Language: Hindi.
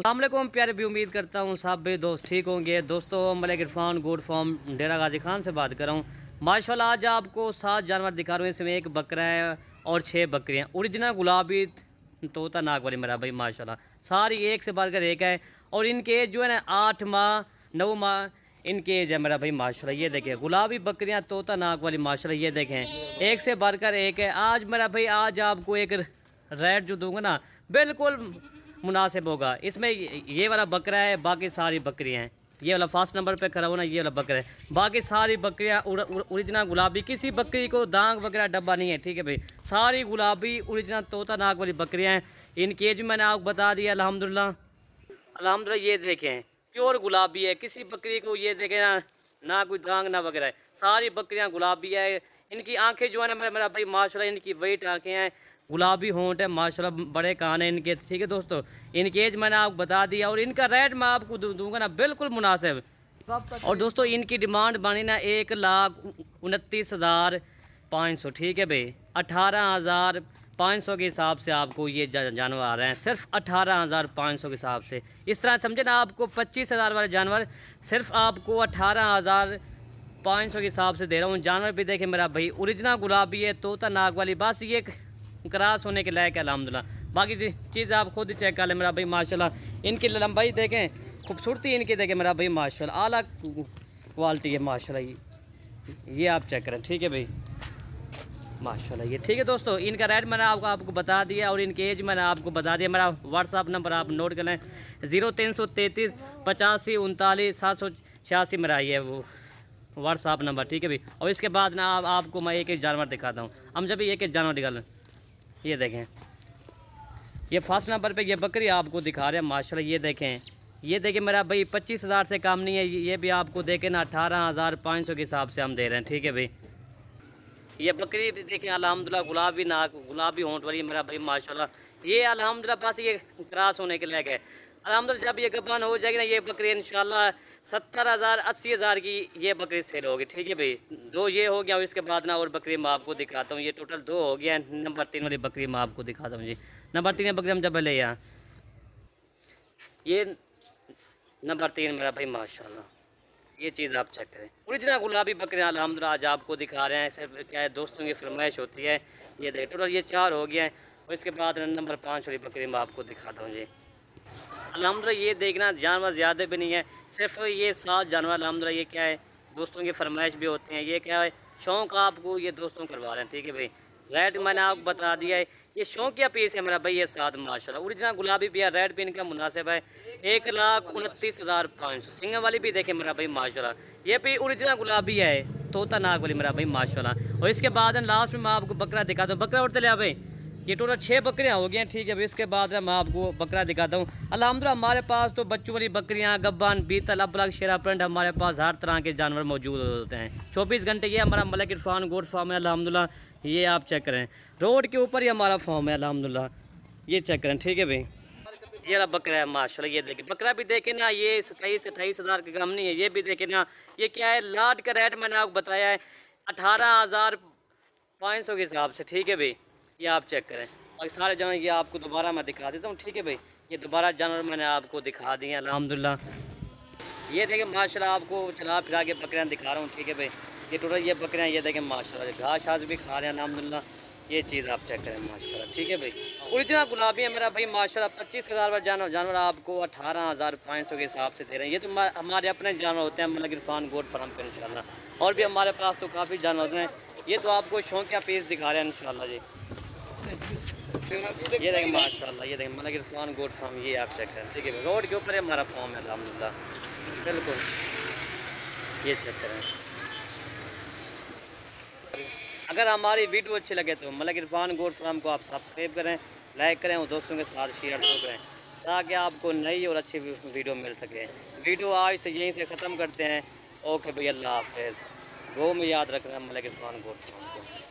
अस्सलाम वालेकुम प्यारे भी, उम्मीद करता हूँ सब भी दोस्त ठीक होंगे। दोस्तों मलिक इरफान गोट फार्म डेरा गाजी खान से बात कर रहा हूँ। माशाल्लाह आज आपको 7 जानवर दिखा रहा हूँ। इसमें एक बकरा है और 6 बकरियाँ ओरिजिनल गुलाबी तोता नाक वाली मेरा भाई माशाल्लाह, सारी एक से बढ़कर एक है। और इनके एज जो है ना 8 माह 9 माह इनके एज है मेरा भाई माशाल्लाह। ये देखें गुलाबी बकरियाँ तोता नाक वाली माशाल्लाह, ये देखें एक से बढ़कर एक है। आज मेरा भाई आज आपको एक रेट जो दूंगा ना बिल्कुल मुनासिब होगा। इसमें ये वाला बकरा है, बाकी सारी बकरियाँ हैं। ये वाला फर्स्ट नंबर पे खड़ा होना, ये वाला बकरा है। बाकी सारी बकरियाँ ओरिजिनल गुलाबी, किसी बकरी को दाग वगैरह डब्बा नहीं है, ठीक है भाई। सारी गुलाबी ओरिजिनल तोता नाक वाली बकरियाँ हैं। इनकी एज मैंने आपको बता दिया अल्हम्दुलिल्लाह। अल्हम्दुलिल्लाह ये देखें प्योर गुलाबी है, किसी बकरी को ये देखें ना कोई दाग ना वगैरह है। सारी बकरियाँ गुलाबी है। इनकी आंखें जो है ना मेरा भाई माशाल्लाह, इनकी वाइट आंखें हैं, गुलाबी होंठ है माशाल्लाह, बड़े कान हैं इनके, ठीक है दोस्तों। इनकी एज मैंने आपको बता दिया और इनका रेट मैं आपको दूंगा ना बिल्कुल मुनासिब। और दोस्तों इनकी डिमांड बनी ना 1,29,500, ठीक है भाई। 18,500 के हिसाब से आपको ये जानवर आ रहे हैं, सिर्फ 18,500 के हिसाब से। इस तरह समझे ना, आपको 25,000 वाले जानवर सिर्फ आपको 18,500 के हिसाब से दे रहा हूँ। जानवर भी देखें मेरा भाई ओरिजिनल गुलाबी है, तोता नाक वाली, बस ये क्रॉस होने के लायक है अल्हम्दुलिल्लाह। बाकी चीज़ आप खुद ही चेक कर लें मेरा भाई माशाल्लाह। इनकी लंबाई देखें, खूबसूरती इनकी देखें मेरा भाई माशाल्लाह, आला क्वालिटी है माशाल्लाह। ये आप चेक करें, ठीक है भाई माशाल्लाह। ये ठीक है दोस्तों, इनका रेट मैंने आपको बता दिया और इनकी एज मैंने आपको बता दिया। मेरा व्हाट्सअप नंबर आप नोट कर लें 0333 85 39 786 मेरा ये वो व्हाट्सअप नंबर, ठीक है भाई। और इसके बाद ना आपको मैं एक एक जानवर दिखाता हूँ। हम जब एक एक जानवर निकालें, ये देखें ये फर्स्ट नंबर पे ये बकरी आपको दिखा रहे हैं माशाल्लाह। ये देखें मेरा भाई 25,000 से कम नहीं है। ये भी आपको देखें ना 18,500 के हिसाब से हम दे रहे हैं, ठीक है भाई। ये बकरी देखें अल्हम्दुलिल्लाह गुलाबी नाक गुलाबी होंठ वाली मेरा भाई माशाल्लाह। ये अल्हम्दुलिल्लाह बस ये क्रॉस होने के लायक है अल्हम्दुलिल्लाह। जब ये गब्बान हो जाएगी ना ये बकरी इंशाल्लाह 70,000 80,000 की ये बकरी सेल होगी, ठीक है भाई। 2 ये हो गया और इसके बाद ना और बकरी मैं आपको दिखाता हूँ। ये टोटल 2 हो गया। नंबर 3 वाली बकरी मैं आपको दिखाता हूँ जी। नंबर 3 बकरी हम जब ले यहाँ, ये नंबर 3 मेरा भाई माशाल्लाह। ये चीज़ आप चेक करें, ओरिजिनल गुलाबी बकरियाँ अल्हम्दुलिल्लाह आज आपको दिखा रहे हैं। सिर्फ क्या है दोस्तों की फरमाइश होती है। ये देखें टोटल ये 4 हो गया है और इसके बाद नंबर 5 वाली बकरी मैं आपको दिखाता हूँ जी अल्हम्दुलिल्लाह। ये देखना जानवर ज़्यादा भी नहीं है, सिर्फ ये 7 जानवर अल्हम्दुलिल्लाह। ये क्या है दोस्तों की फरमाइश भी होती हैं। ये क्या है शौक़ आपको ये दोस्तों करवा रहे हैं, ठीक है भाई। रेट मैंने आपको बता दिया है, ये शौकिया पीस है मेरा भाई। ये 7 माशाल्लाह ओरिजिनल गुलाबी भी है, रेट भी इनका मुनासिब है 1,29,500। सिंगल वाली भी देखें मेरा भाई माशाल्लाह, ये भी ओरिजिनल गुलाबी है, तोता नाक वाली मेरा भाई माशाल्लाह। और इसके बाद लास्ट में मैं आपको बकरा दिखाता हूँ। बकरा उड़ते लिया भाई, ये टोटल 6 बकरियाँ हो गई हैं, ठीक है भाई। इसके बाद मैं आपको बकरा दिखाता हूँ। अल्हम्दुलिल्लाह हमारे पास तो बच्चों वाली बकरियाँ, गब्बान, बीतल, अबलग, शेरा प्रिंट, हमारे पास हर तरह के जानवर मौजूद होते हैं 24 घंटे। ये हमारा मलिक इरफान गोट फार्म है अल्हम्दुलिल्लाह। ये आप चेक करें, रोड के ऊपर ही हमारा फार्म है अल्हम्दुलिल्लाह। ये चेक करें, ठीक है भाई। ये वाला बकरा है माशाल्लाह। ये देखें बकरा भी देखें ना, ये 27-28 के कम नहीं है। ये भी देखें ना, ये क्या है लाट का रेट मैंने आपको बताया है 18,500 के हिसाब से, ठीक है भाई। ये आप चेक करें और सारे जानवर ये आपको दोबारा मैं दिखा देता हूँ, ठीक है भाई। ये दोबारा जानवर मैंने आपको दिखा दिए अल्हम्दुलिल्लाह। ये देखें माशाल्लाह, आपको चला फिरा के बकरियाँ दिखा रहा हूँ, ठीक है भाई। ये टोटल ये बकरियाँ ये देखें माशाल्लाह, घास शास भी खा रहे हैं अल्हम्दुलिल्लाह। ये चीज़ आप चेक करें माशाल्लाह, ठीक है भाई। ओरिजिनल गुलाबी है मेरा भाई माशाल्लाह। 25,000 वाला जानवर आपको 18,500 के हिसाब से दे रहे हैं। ये तो हमारे अपने जानवर होते हैं मलिक इरफान गोट फार्म पर इंशाल्लाह। और भी हमारे पास तो काफ़ी जानवर होते हैं। ये तो आपको शौकिया पीस दिखा रहे हैं इंशाल्लाह जी। ये देखें माशाल्लाह, ये देखें मलिक इरफान गोट फार्म, ये आप चेक करें, ठीक है। रोड के ऊपर हमारा फार्म है अल्हम्दुलिल्लाह, बिल्कुल। ये चेक करें। अगर हमारी वीडियो अच्छी लगे तो मलिक इरफान गोट फार्म को आप सब्सक्राइब करें, लाइक करें और दोस्तों के साथ शेयर करें ताकि आपको नई और अच्छी वीडियो मिल सके। वीडियो आज से यहीं से ख़त्म करते हैं। ओके भाई, अल्लाह हाफ़िज़। वो में याद रखना मलिक इरफान गोट फार्म को।